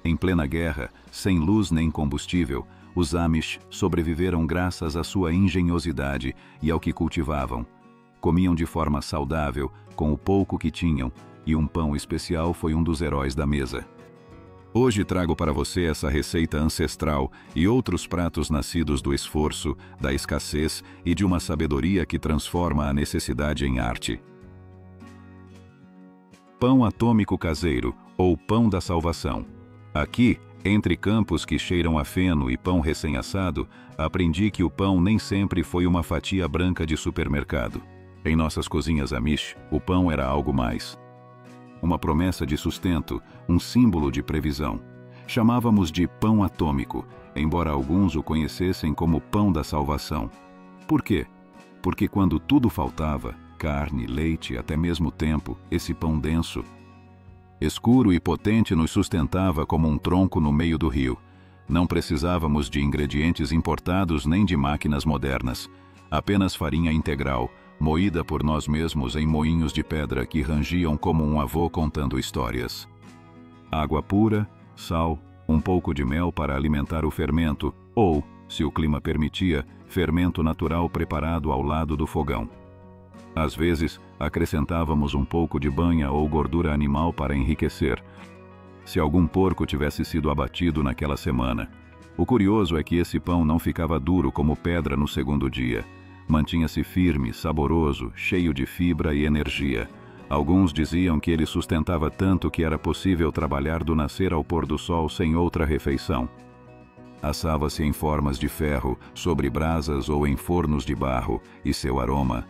Em plena guerra, sem luz nem combustível, os Amish sobreviveram graças à sua engenhosidade e ao que cultivavam. Comiam de forma saudável, com o pouco que tinham, e um pão especial foi um dos heróis da mesa. Hoje trago para você essa receita ancestral e outros pratos nascidos do esforço, da escassez e de uma sabedoria que transforma a necessidade em arte. Pão atômico caseiro, ou pão da salvação. Aqui, entre campos que cheiram a feno e pão recém-assado, aprendi que o pão nem sempre foi uma fatia branca de supermercado. Em nossas cozinhas Amish, o pão era algo mais. Uma promessa de sustento, um símbolo de previsão. Chamávamos de pão atômico, embora alguns o conhecessem como pão da salvação. Por quê? Porque quando tudo faltava, carne, leite, até mesmo tempo, esse pão denso, escuro e potente nos sustentava como um tronco no meio do rio. Não precisávamos de ingredientes importados nem de máquinas modernas. Apenas farinha integral, moída por nós mesmos em moinhos de pedra que rangiam como um avô contando histórias. Água pura, sal, um pouco de mel para alimentar o fermento, ou, se o clima permitia, fermento natural preparado ao lado do fogão. Às vezes, acrescentávamos um pouco de banha ou gordura animal para enriquecer, se algum porco tivesse sido abatido naquela semana. O curioso é que esse pão não ficava duro como pedra no segundo dia. Mantinha-se firme, saboroso, cheio de fibra e energia. Alguns diziam que ele sustentava tanto que era possível trabalhar do nascer ao pôr do sol sem outra refeição. Assava-se em formas de ferro, sobre brasas ou em fornos de barro, e seu aroma...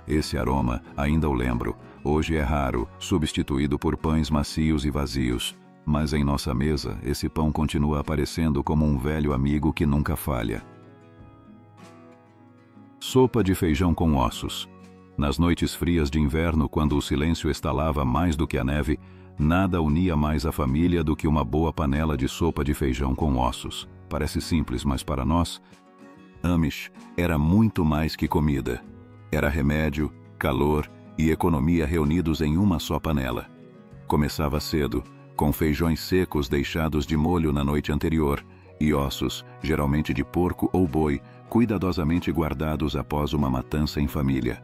esse aroma, ainda o lembro. Hoje é raro, substituído por pães macios e vazios. Mas em nossa mesa, esse pão continua aparecendo como um velho amigo que nunca falha. Sopa de feijão com ossos. Nas noites frias de inverno, quando o silêncio estalava mais do que a neve, nada unia mais a família do que uma boa panela de sopa de feijão com ossos. Parece simples, mas para nós, Amish era muito mais que comida. Era remédio, calor e economia reunidos em uma só panela. Começava cedo, com feijões secos deixados de molho na noite anterior, e ossos, geralmente de porco ou boi, cuidadosamente guardados após uma matança em família.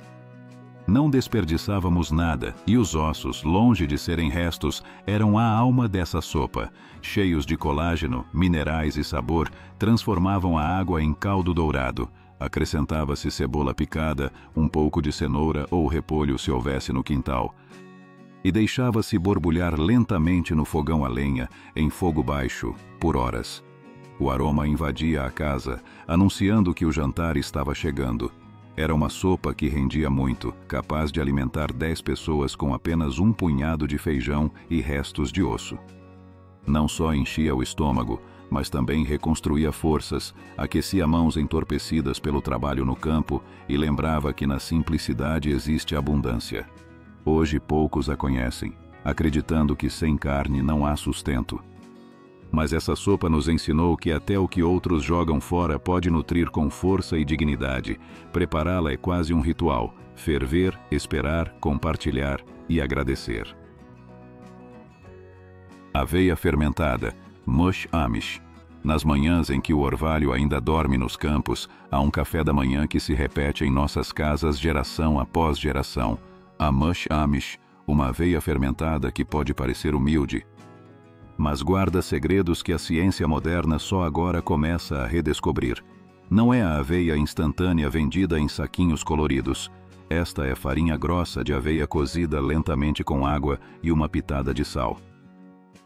Não desperdiçávamos nada, e os ossos, longe de serem restos, eram a alma dessa sopa. Cheios de colágeno, minerais e sabor, transformavam a água em caldo dourado. Acrescentava-se cebola picada, um pouco de cenoura ou repolho se houvesse no quintal. E deixava-se borbulhar lentamente no fogão a lenha, em fogo baixo, por horas. O aroma invadia a casa, anunciando que o jantar estava chegando. Era uma sopa que rendia muito, capaz de alimentar 10 pessoas com apenas um punhado de feijão e restos de osso. Não só enchia o estômago, mas também reconstruía forças, aquecia mãos entorpecidas pelo trabalho no campo e lembrava que na simplicidade existe abundância. Hoje poucos a conhecem, acreditando que sem carne não há sustento. Mas essa sopa nos ensinou que até o que outros jogam fora pode nutrir com força e dignidade. Prepará-la é quase um ritual: ferver, esperar, compartilhar e agradecer. Aveia fermentada, mush Amish. Nas manhãs em que o orvalho ainda dorme nos campos, há um café da manhã que se repete em nossas casas geração após geração. A mush Amish, uma aveia fermentada que pode parecer humilde, mas guarda segredos que a ciência moderna só agora começa a redescobrir. Não é a aveia instantânea vendida em saquinhos coloridos. Esta é farinha grossa de aveia cozida lentamente com água e uma pitada de sal.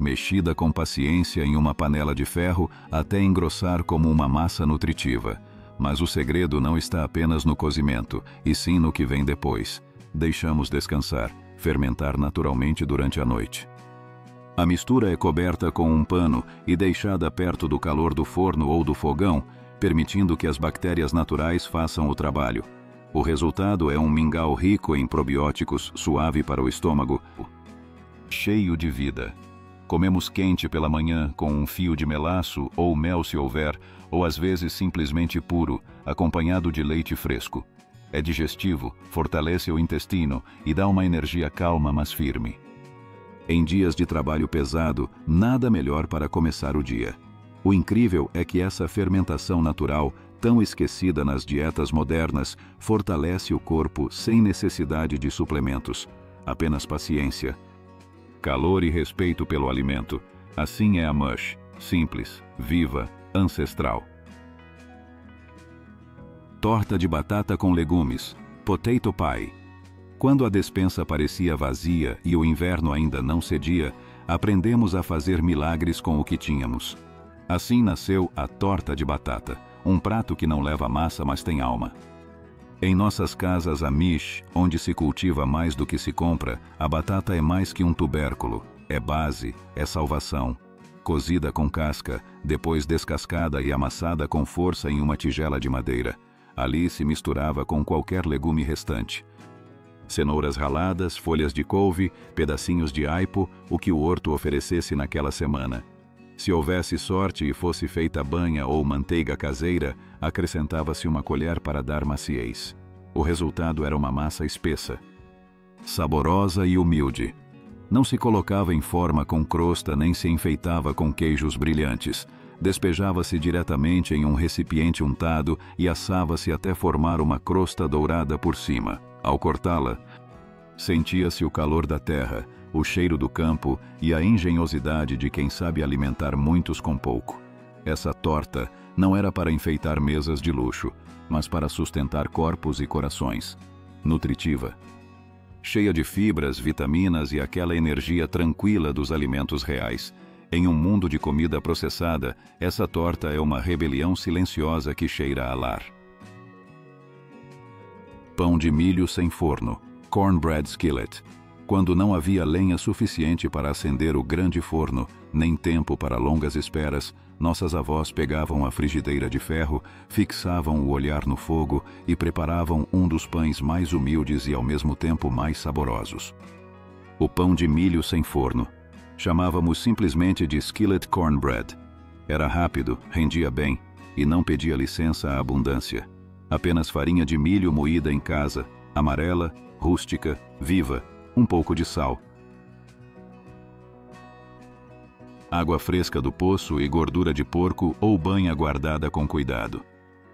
Mexida com paciência em uma panela de ferro até engrossar como uma massa nutritiva. Mas o segredo não está apenas no cozimento, e sim no que vem depois. Deixamos descansar, fermentar naturalmente durante a noite. A mistura é coberta com um pano e deixada perto do calor do forno ou do fogão, permitindo que as bactérias naturais façam o trabalho. O resultado é um mingau rico em probióticos, suave para o estômago, cheio de vida. Comemos quente pela manhã com um fio de melaço ou mel se houver, ou às vezes simplesmente puro, acompanhado de leite fresco. É digestivo, fortalece o intestino e dá uma energia calma mas firme. Em dias de trabalho pesado, nada melhor para começar o dia. O incrível é que essa fermentação natural, tão esquecida nas dietas modernas, fortalece o corpo sem necessidade de suplementos. Apenas paciência, calor e respeito pelo alimento. Assim é a mush, simples, viva, ancestral. Torta de batata com legumes, potato pie. Quando a despensa parecia vazia e o inverno ainda não cedia, aprendemos a fazer milagres com o que tínhamos. Assim nasceu a torta de batata, um prato que não leva massa, mas tem alma. Em nossas casas amish, onde se cultiva mais do que se compra, a batata é mais que um tubérculo, é base, é salvação. Cozida com casca, depois descascada e amassada com força em uma tigela de madeira. Ali se misturava com qualquer legume restante. Cenouras raladas, folhas de couve, pedacinhos de aipo, o que o horto oferecesse naquela semana. Se houvesse sorte e fosse feita banha ou manteiga caseira, acrescentava-se uma colher para dar maciez. O resultado era uma massa espessa, saborosa e humilde. Não se colocava em forma com crosta nem se enfeitava com queijos brilhantes. Despejava-se diretamente em um recipiente untado e assava-se até formar uma crosta dourada por cima. Ao cortá-la, sentia-se o calor da terra, o cheiro do campo e a engenhosidade de quem sabe alimentar muitos com pouco. Essa torta não era para enfeitar mesas de luxo, mas para sustentar corpos e corações. Nutritiva, cheia de fibras, vitaminas e aquela energia tranquila dos alimentos reais. Em um mundo de comida processada, essa torta é uma rebelião silenciosa que cheira a lar. Pão de milho sem forno, cornbread skillet. Quando não havia lenha suficiente para acender o grande forno, nem tempo para longas esperas, nossas avós pegavam a frigideira de ferro, fixavam o olhar no fogo e preparavam um dos pães mais humildes e ao mesmo tempo mais saborosos. O pão de milho sem forno. Chamávamos simplesmente de skillet cornbread. Era rápido, rendia bem e não pedia licença à abundância. Apenas farinha de milho moída em casa, amarela, rústica, viva, um pouco de sal. Água fresca do poço e gordura de porco ou banha guardada com cuidado.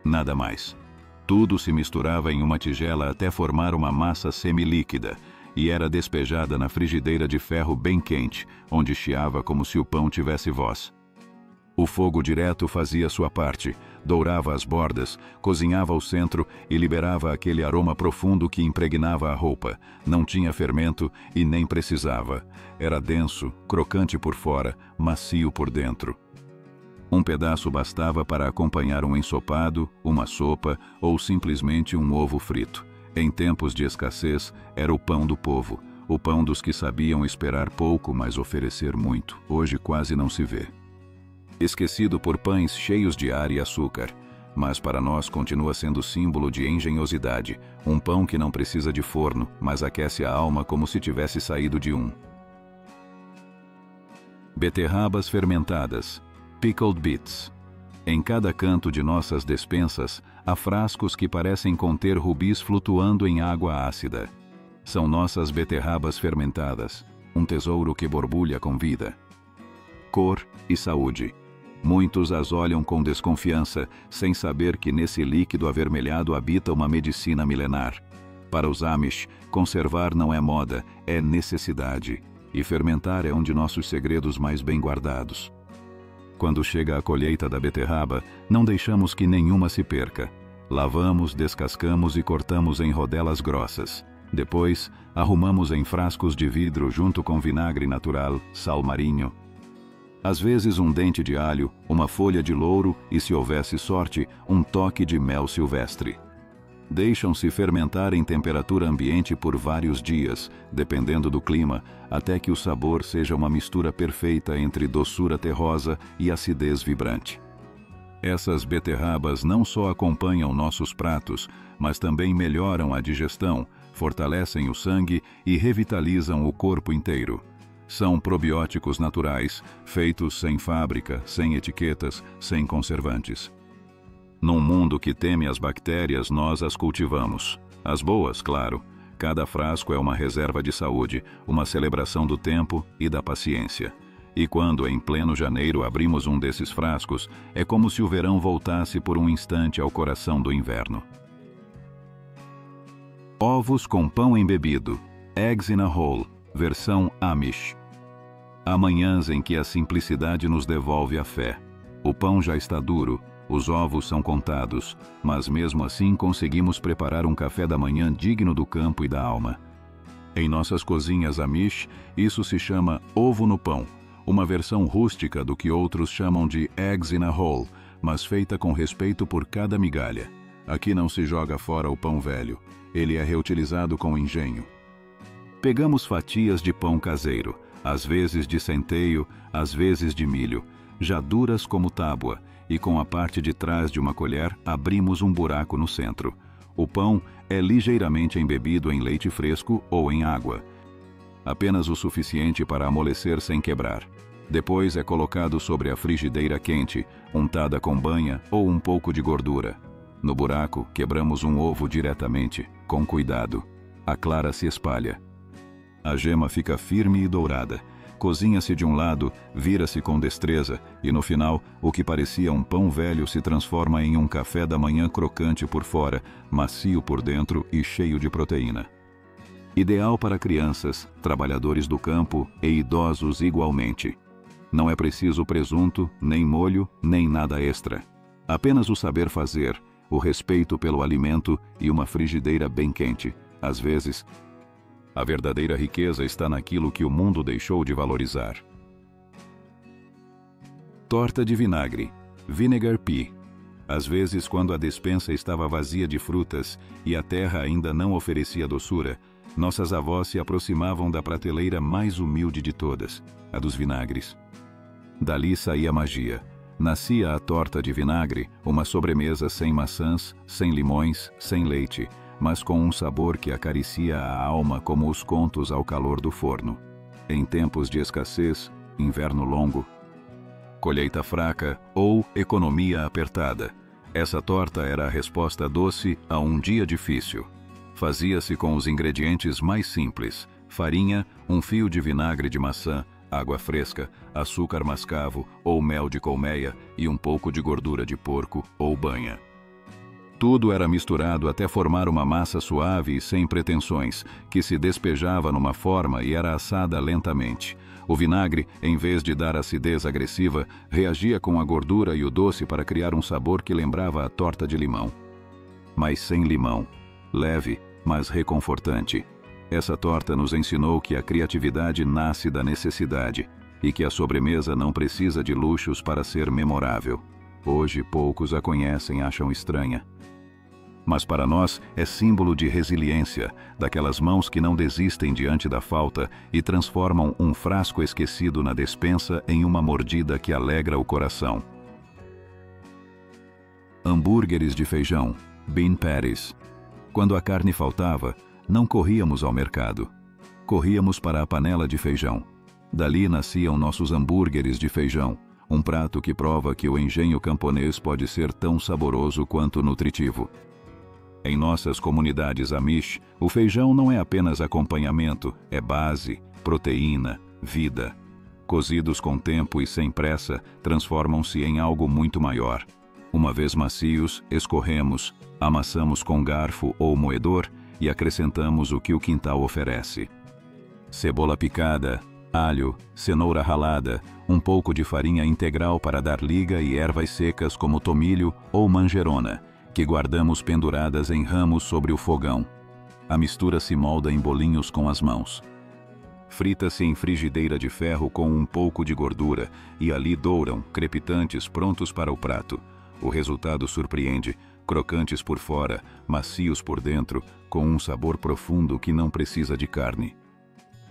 Nada mais. Tudo se misturava em uma tigela até formar uma massa semilíquida e era despejada na frigideira de ferro bem quente, onde chiava como se o pão tivesse voz. O fogo direto fazia sua parte, dourava as bordas, cozinhava o centro e liberava aquele aroma profundo que impregnava a roupa. Não tinha fermento e nem precisava. Era denso, crocante por fora, macio por dentro. Um pedaço bastava para acompanhar um ensopado, uma sopa ou simplesmente um ovo frito. Em tempos de escassez, era o pão do povo, o pão dos que sabiam esperar pouco, mas oferecer muito. Hoje quase não se vê. Esquecido por pães cheios de ar e açúcar, mas para nós continua sendo símbolo de engenhosidade, um pão que não precisa de forno, mas aquece a alma como se tivesse saído de um. Beterrabas fermentadas, pickled beets. Em cada canto de nossas despensas, há frascos que parecem conter rubis flutuando em água ácida. São nossas beterrabas fermentadas, um tesouro que borbulha com vida. Cor e saúde. Muitos as olham com desconfiança, sem saber que nesse líquido avermelhado habita uma medicina milenar. Para os Amish, conservar não é moda, é necessidade. E fermentar é um de nossos segredos mais bem guardados. Quando chega a colheita da beterraba, não deixamos que nenhuma se perca. Lavamos, descascamos e cortamos em rodelas grossas. Depois, arrumamos em frascos de vidro junto com vinagre natural, sal marinho. Às vezes um dente de alho, uma folha de louro e, se houvesse sorte, um toque de mel silvestre. Deixam-se fermentar em temperatura ambiente por vários dias, dependendo do clima, até que o sabor seja uma mistura perfeita entre doçura terrosa e acidez vibrante. Essas beterrabas não só acompanham nossos pratos, mas também melhoram a digestão, fortalecem o sangue e revitalizam o corpo inteiro. São probióticos naturais, feitos sem fábrica, sem etiquetas, sem conservantes. Num mundo que teme as bactérias, nós as cultivamos. As boas, claro. Cada frasco é uma reserva de saúde, uma celebração do tempo e da paciência. E quando, em pleno janeiro, abrimos um desses frascos, é como se o verão voltasse por um instante ao coração do inverno. Ovos com pão embebido. Eggs in a Hole, versão Amish. Há manhãs em que a simplicidade nos devolve a fé. O pão já está duro, os ovos são contados, mas mesmo assim conseguimos preparar um café da manhã digno do campo e da alma. Em nossas cozinhas Amish, isso se chama ovo no pão, uma versão rústica do que outros chamam de eggs in a hole, mas feita com respeito por cada migalha. Aqui não se joga fora o pão velho, ele é reutilizado com engenho. Pegamos fatias de pão caseiro, às vezes de centeio, às vezes de milho, já duras como tábua, e com a parte de trás de uma colher abrimos um buraco no centro. O pão é ligeiramente embebido em leite fresco ou em água, apenas o suficiente para amolecer sem quebrar. Depois é colocado sobre a frigideira quente, untada com banha ou um pouco de gordura. No buraco, quebramos um ovo diretamente, com cuidado. A clara se espalha. A gema fica firme e dourada. Cozinha-se de um lado, vira-se com destreza, e no final, o que parecia um pão velho se transforma em um café da manhã crocante por fora, macio por dentro e cheio de proteína. Ideal para crianças, trabalhadores do campo e idosos igualmente. Não é preciso presunto, nem molho, nem nada extra. Apenas o saber fazer, o respeito pelo alimento e uma frigideira bem quente. Às vezes, a verdadeira riqueza está naquilo que o mundo deixou de valorizar. Torta de vinagre. Vinegar pea. Às vezes, quando a despensa estava vazia de frutas e a terra ainda não oferecia doçura, nossas avós se aproximavam da prateleira mais humilde de todas, a dos vinagres. Dali saía magia. Nascia a torta de vinagre, uma sobremesa sem maçãs, sem limões, sem leite, mas com um sabor que acaricia a alma como os contos ao calor do forno. Em tempos de escassez, inverno longo, colheita fraca ou economia apertada, essa torta era a resposta doce a um dia difícil. Fazia-se com os ingredientes mais simples: farinha, um fio de vinagre de maçã, água fresca, açúcar mascavo ou mel de colmeia e um pouco de gordura de porco ou banha. Tudo era misturado até formar uma massa suave e sem pretensões, que se despejava numa forma e era assada lentamente. O vinagre, em vez de dar acidez agressiva, reagia com a gordura e o doce para criar um sabor que lembrava a torta de limão. Mas sem limão. Leve, mas reconfortante. Essa torta nos ensinou que a criatividade nasce da necessidade e que a sobremesa não precisa de luxos para ser memorável. Hoje poucos a conhecem e acham estranha. Mas para nós é símbolo de resiliência, daquelas mãos que não desistem diante da falta e transformam um frasco esquecido na despensa em uma mordida que alegra o coração. Hambúrgueres de feijão, bean patties. Quando a carne faltava, não corríamos ao mercado. Corríamos para a panela de feijão. Dali nasciam nossos hambúrgueres de feijão, um prato que prova que o engenho camponês pode ser tão saboroso quanto nutritivo. Em nossas comunidades Amish, o feijão não é apenas acompanhamento, é base, proteína, vida. Cozidos com tempo e sem pressa, transformam-se em algo muito maior. Uma vez macios, escorremos, amassamos com garfo ou moedor e acrescentamos o que o quintal oferece. Cebola picada, alho, cenoura ralada, um pouco de farinha integral para dar liga e ervas secas como tomilho ou manjerona, que guardamos penduradas em ramos sobre o fogão. A mistura se molda em bolinhos com as mãos. Frita-se em frigideira de ferro com um pouco de gordura e ali douram, crepitantes, prontos para o prato. O resultado surpreende, crocantes por fora, macios por dentro, com um sabor profundo que não precisa de carne.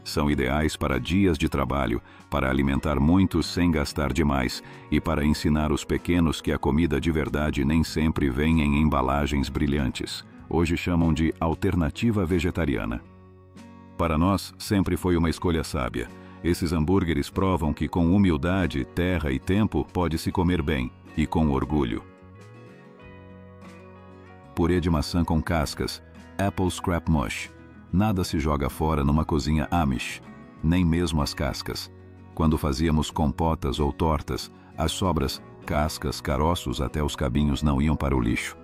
São ideais para dias de trabalho, para alimentar muitos sem gastar demais e para ensinar os pequenos que a comida de verdade nem sempre vem em embalagens brilhantes. Hoje chamam de alternativa vegetariana. Para nós, sempre foi uma escolha sábia. Esses hambúrgueres provam que com humildade, terra e tempo pode-se comer bem, e com orgulho. Purê de maçã com cascas, apple scrap mush. Nada se joga fora numa cozinha Amish, nem mesmo as cascas. Quando fazíamos compotas ou tortas, as sobras, cascas, caroços até os cabinhos não iam para o lixo.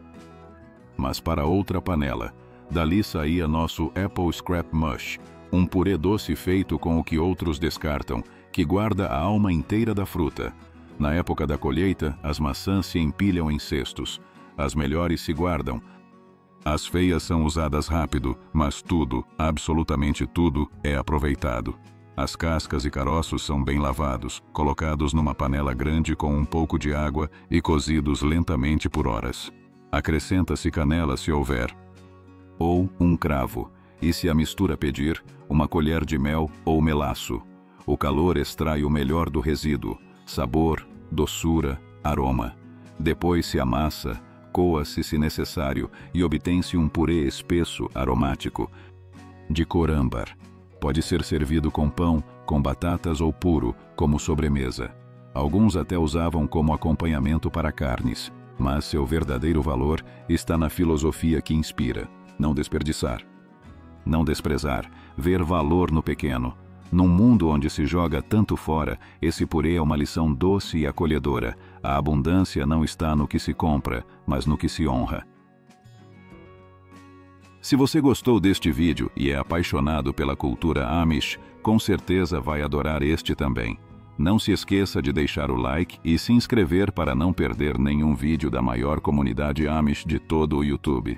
Mas para outra panela, dali saía nosso Apple Scrap Mush, um purê doce feito com o que outros descartam, que guarda a alma inteira da fruta. Na época da colheita, as maçãs se empilham em cestos. As melhores se guardam. As feias são usadas rápido, mas tudo, absolutamente tudo, é aproveitado. As cascas e caroços são bem lavados, colocados numa panela grande com um pouco de água e cozidos lentamente por horas. Acrescenta-se canela se houver, ou um cravo, e se a mistura pedir, uma colher de mel ou melaço. O calor extrai o melhor do resíduo, sabor, doçura, aroma. Depois se amassa, coa-se se necessário e obtém-se um purê espesso, aromático, de cor âmbar. Pode ser servido com pão, com batatas ou puro, como sobremesa. Alguns até usavam como acompanhamento para carnes, mas seu verdadeiro valor está na filosofia que inspira: não desperdiçar, não desprezar, ver valor no pequeno. Num mundo onde se joga tanto fora, esse purê é uma lição doce e acolhedora. A abundância não está no que se compra, mas no que se honra. Se você gostou deste vídeo e é apaixonado pela cultura Amish, com certeza vai adorar este também. Não se esqueça de deixar o like e se inscrever para não perder nenhum vídeo da maior comunidade Amish de todo o YouTube.